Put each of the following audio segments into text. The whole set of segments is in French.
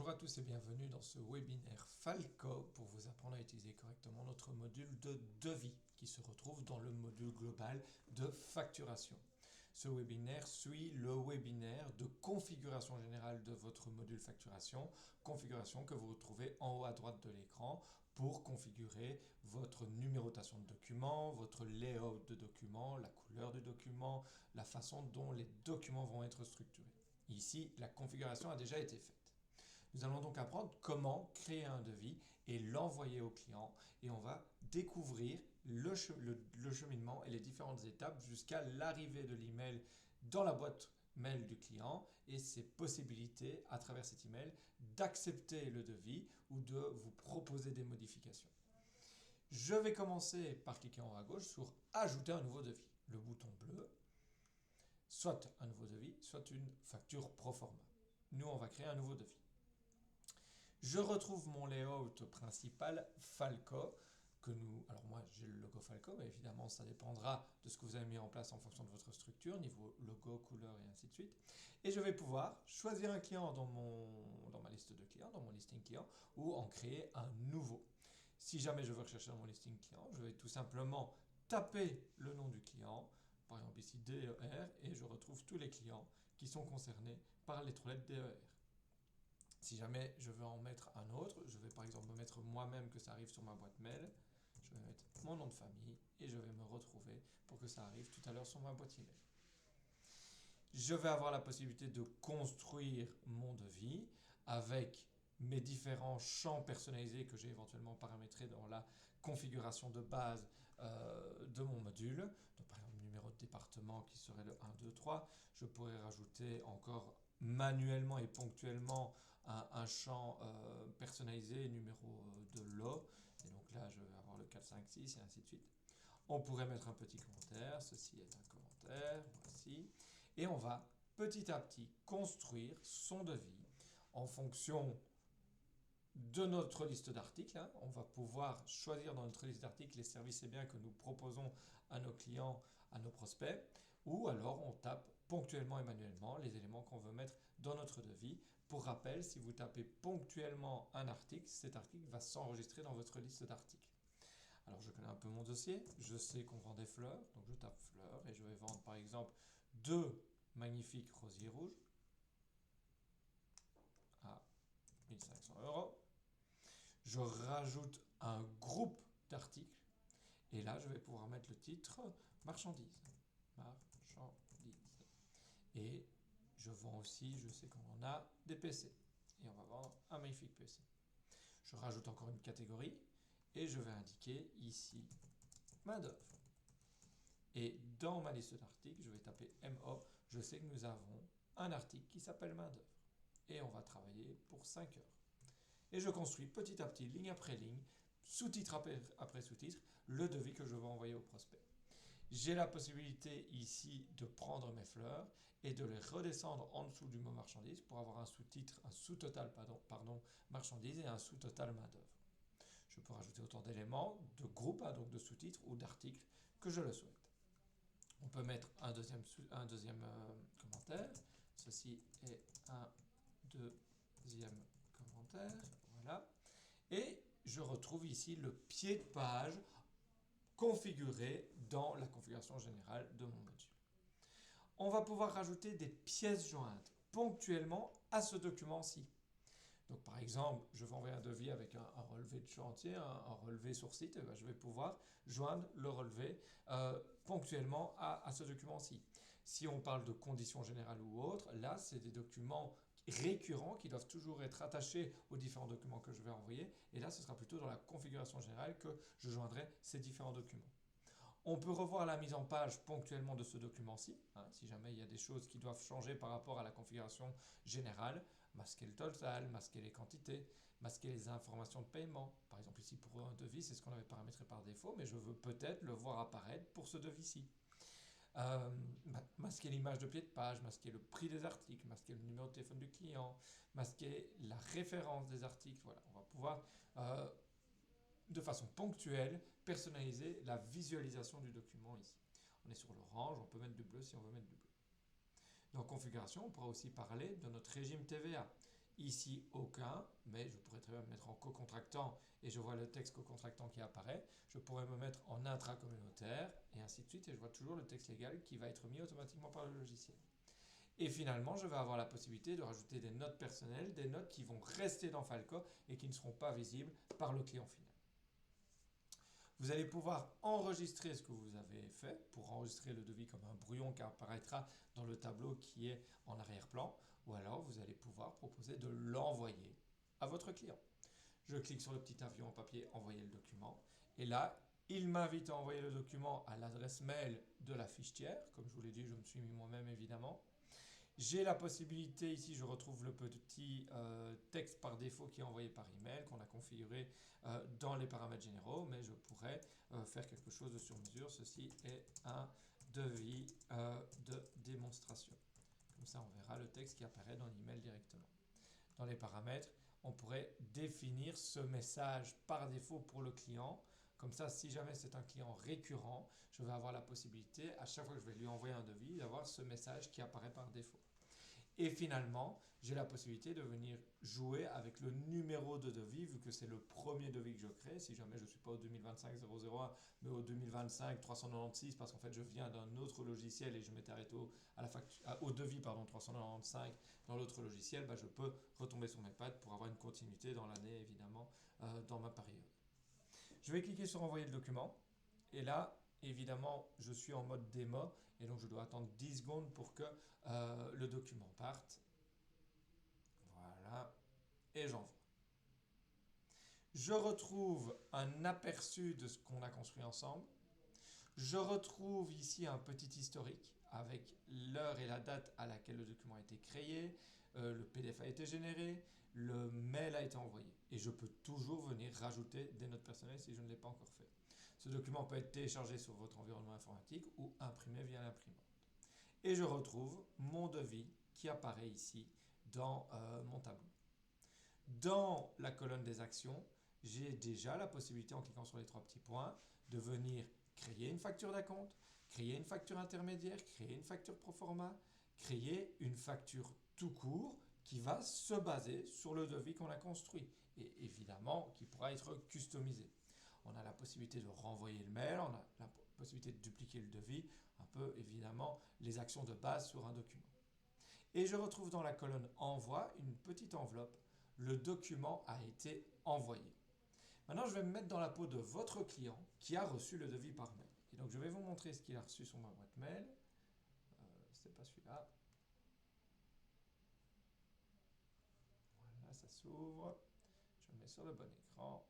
Bonjour à tous et bienvenue dans ce webinaire Falco pour vous apprendre à utiliser correctement notre module de devis qui se retrouve dans le module global de facturation. Ce webinaire suit le webinaire de configuration générale de votre module facturation, configuration que vous retrouvez en haut à droite de l'écran pour configurer votre numérotation de document, votre layout de document, la couleur du document, la façon dont les documents vont être structurés. Ici, la configuration a déjà été faite. Nous allons donc apprendre comment créer un devis et l'envoyer au client et on va découvrir le cheminement et les différentes étapes jusqu'à l'arrivée de l'email dans la boîte mail du client et ses possibilités à travers cet email d'accepter le devis ou de vous proposer des modifications. Je vais commencer par cliquer en haut à gauche sur ajouter un nouveau devis, le bouton bleu, soit un nouveau devis, soit une facture pro forma. Nous, on va créer un nouveau devis. Je retrouve mon layout principal Falco. Alors moi j'ai le logo Falco, mais évidemment ça dépendra de ce que vous avez mis en place en fonction de votre structure, niveau logo, couleur et ainsi de suite. Et je vais pouvoir choisir un client dans ma liste de clients, dans mon listing client, ou en créer un nouveau. Si jamais je veux rechercher dans mon listing client, je vais tout simplement taper le nom du client, par exemple ici DER, et je retrouve tous les clients qui sont concernés par les trois lettres DER. Si jamais je veux en mettre un autre, je vais par exemple me mettre moi-même que ça arrive sur ma boîte mail. Je vais mettre mon nom de famille et je vais me retrouver pour que ça arrive tout à l'heure sur ma boîte email. Je vais avoir la possibilité de construire mon devis avec mes différents champs personnalisés que j'ai éventuellement paramétrés dans la configuration de base de mon module. Donc, par exemple, numéro de département qui serait le 1, 2, 3. Je pourrais rajouter encore manuellement et ponctuellement un champ personnalisé, numéro de lot. Et donc là, je vais avoir le 4, 5, 6 et ainsi de suite. On pourrait mettre un petit commentaire. Ceci est un commentaire. Voici. Et on va petit à petit construire son devis en fonction de notre liste d'articles. On va pouvoir choisir dans notre liste d'articles les services et biens que nous proposons à nos clients, à nos prospects, ou alors on tape ponctuellement et manuellement les éléments qu'on veut mettre dans notre devis. Pour rappel, si vous tapez ponctuellement un article, cet article va s'enregistrer dans votre liste d'articles. Alors je connais un peu mon dossier, je sais qu'on vend des fleurs, donc je tape fleurs et je vais vendre par exemple 2 magnifiques rosiers rouges à 1500 €. Je rajoute un groupe d'articles et là je vais pouvoir mettre le titre marchandises. Marchandises. Et je vends aussi, je sais qu'on en a des PC et on va vendre un magnifique PC. Je rajoute encore une catégorie et je vais indiquer ici main d'œuvre. Et dans ma liste d'articles, je vais taper MO. Je sais que nous avons un article qui s'appelle main d'œuvre. Et on va travailler pour 5 heures. Et je construis petit à petit, ligne après ligne, sous-titre après sous-titre, le devis que je vais envoyer au prospect. J'ai la possibilité ici de prendre mes fleurs et de les redescendre en dessous du mot marchandise pour avoir un sous-titre, un sous-total marchandise et un sous-total main d'œuvre. Je peux rajouter autant d'éléments, de groupes, donc de sous-titres ou d'articles que je le souhaite. On peut mettre un deuxième commentaire. Ceci est un deuxième commentaire. Voilà. Et je retrouve ici le pied de page configuré dans la configuration générale de mon module. On va pouvoir rajouter des pièces jointes ponctuellement à ce document-ci. Donc par exemple, je vais envoyer un devis avec un relevé de chantier, un relevé sur site, et bien, je vais pouvoir joindre le relevé ponctuellement à ce document-ci. Si on parle de conditions générales ou autres, là c'est des documents récurrents qui doivent toujours être attachés aux différents documents que je vais envoyer, et là ce sera plutôt dans la configuration générale que je joindrai ces différents documents. On peut revoir la mise en page ponctuellement de ce document-ci, si jamais il y a des choses qui doivent changer par rapport à la configuration générale, masquer le total, masquer les quantités, masquer les informations de paiement. Par exemple ici pour un devis, c'est ce qu'on avait paramétré par défaut, mais je veux peut-être le voir apparaître pour ce devis-ci. Masquer l'image de pied de page, masquer le prix des articles, masquer le numéro de téléphone du client, masquer la référence des articles. Voilà, on va pouvoir de façon ponctuelle, personnaliser la visualisation du document ici. On est sur l'orange, on peut mettre du bleu si on veut mettre du bleu. Dans configuration, on pourra aussi parler de notre régime TVA. ici aucun, mais je pourrais très bien me mettre en co-contractant et je vois le texte co-contractant qui apparaît. Je pourrais me mettre en intracommunautaire et ainsi de suite et je vois toujours le texte légal qui va être mis automatiquement par le logiciel. Et finalement, je vais avoir la possibilité de rajouter des notes personnelles, des notes qui vont rester dans Falco et qui ne seront pas visibles par le client final. Vous allez pouvoir enregistrer ce que vous avez fait pour enregistrer le devis comme un brouillon qui apparaîtra dans le tableau qui est en arrière-plan, ou alors vous allez pouvoir proposer de l'envoyer à votre client. Je clique sur le petit avion en papier, envoyer le document, et là, il m'invite à envoyer le document à l'adresse mail de la fichetière. Comme je vous l'ai dit, je me suis mis moi-même évidemment. J'ai la possibilité, ici je retrouve le petit texte par défaut qui est envoyé par email, qu'on a configuré dans les paramètres généraux, mais je pourrais faire quelque chose de sur mesure. Ceci est un devis de démonstration. Comme ça, on verra le texte qui apparaît dans l'email directement. Dans les paramètres, on pourrait définir ce message par défaut pour le client. Comme ça, si jamais c'est un client récurrent, je vais avoir la possibilité, à chaque fois que je vais lui envoyer un devis, d'avoir ce message qui apparaît par défaut. Et finalement, j'ai la possibilité de venir jouer avec le numéro de devis, vu que c'est le premier devis que je crée. Si jamais je ne suis pas au 2025-001, mais au 2025-396, parce qu'en fait, je viens d'un autre logiciel et je m'étais arrêté au devis 395 dans l'autre logiciel, je peux retomber sur mes pattes pour avoir une continuité dans l'année, évidemment, dans ma période. Je vais cliquer sur envoyer le document. Et là, évidemment, je suis en mode démo et donc je dois attendre 10 secondes pour que le document parte. Voilà. Et j'envoie. Je retrouve un aperçu de ce qu'on a construit ensemble. Je retrouve ici un petit historique avec l'heure et la date à laquelle le document a été créé, le PDF a été généré, le mail a été envoyé. Et je peux toujours venir rajouter des notes personnelles si je ne l'ai pas encore fait. Ce document peut être téléchargé sur votre environnement informatique ou imprimé via l'imprimante. Et je retrouve mon devis qui apparaît ici dans mon tableau. Dans la colonne des actions, j'ai déjà la possibilité, en cliquant sur les trois petits points, de venir créer une facture d'acompte, créer une facture intermédiaire, créer une facture proforma, créer une facture tout court qui va se baser sur le devis qu'on a construit et évidemment qui pourra être customisé. On a la possibilité de renvoyer le mail, on a la possibilité de dupliquer le devis, un peu évidemment les actions de base sur un document. Et je retrouve dans la colonne envoi une petite enveloppe. Le document a été envoyé. Maintenant, je vais me mettre dans la peau de votre client qui a reçu le devis par mail. Et donc, je vais vous montrer ce qu'il a reçu sur ma boîte mail. C'est pas celui-là. Voilà, ça s'ouvre. Je le mets sur le bon écran.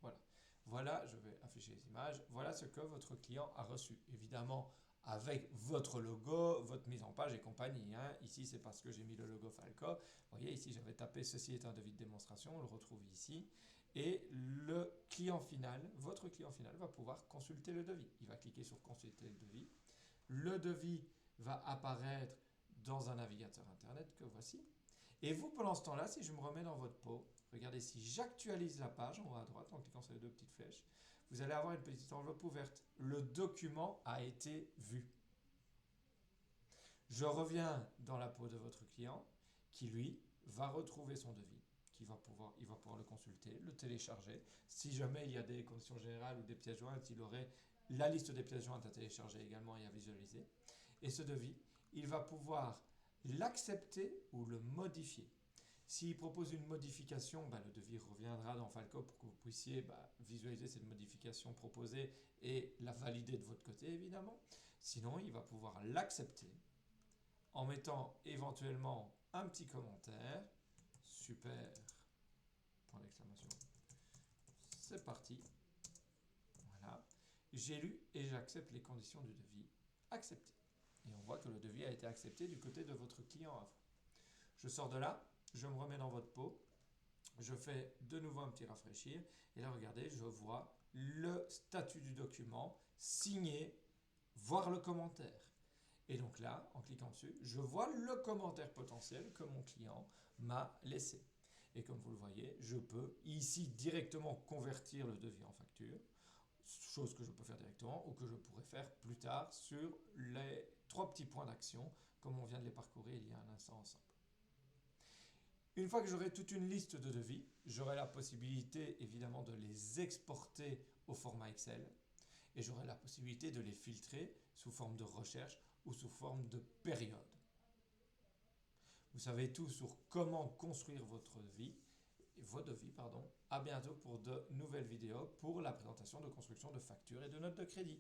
Voilà. Voilà, je vais afficher les images. Voilà ce que votre client a reçu. Évidemment, avec votre logo, votre mise en page et compagnie. Ici, c'est parce que j'ai mis le logo Falco. Vous voyez, ici, j'avais tapé « Ceci est un devis de démonstration ». On le retrouve ici. Et le client final, votre client final, va pouvoir consulter le devis. Il va cliquer sur « Consulter le devis ». Le devis va apparaître dans un navigateur Internet que voici. Et vous, pendant ce temps-là, si je me remets dans votre peau, regardez, si j'actualise la page en haut à droite en cliquant sur les deux petites flèches, vous allez avoir une petite enveloppe ouverte. Le document a été vu. Je reviens dans la peau de votre client qui, lui, va retrouver son devis. Il va pouvoir le consulter, le télécharger. Si jamais il y a des conditions générales ou des pièces jointes, il aurait la liste des pièces jointes à télécharger également et à visualiser. Et ce devis, il va pouvoir l'accepter ou le modifier. S'il propose une modification, le devis reviendra dans Falco pour que vous puissiez visualiser cette modification proposée et la valider de votre côté, évidemment. Sinon, il va pouvoir l'accepter en mettant éventuellement un petit commentaire. Super, point d'exclamation. C'est parti. Voilà. J'ai lu et j'accepte les conditions du devis. Accepté. Et on voit que le devis a été accepté du côté de votre client à vous. Je sors de là, je me remets dans votre peau, je fais de nouveau un petit rafraîchir et là regardez, je vois le statut du document signé, voire le commentaire. Et donc là, en cliquant dessus, je vois le commentaire potentiel que mon client m'a laissé. Et comme vous le voyez, je peux ici directement convertir le devis en facture, chose que je peux faire directement ou que je pourrais faire plus tard sur les trois petits points d'action comme on vient de les parcourir il y a un instant ensemble. Une fois que j'aurai toute une liste de devis, j'aurai la possibilité évidemment de les exporter au format Excel et j'aurai la possibilité de les filtrer sous forme de recherche ou sous forme de période. Vous savez tout sur comment construire vos devis. À bientôt pour de nouvelles vidéos pour la présentation de construction de factures et de notes de crédit.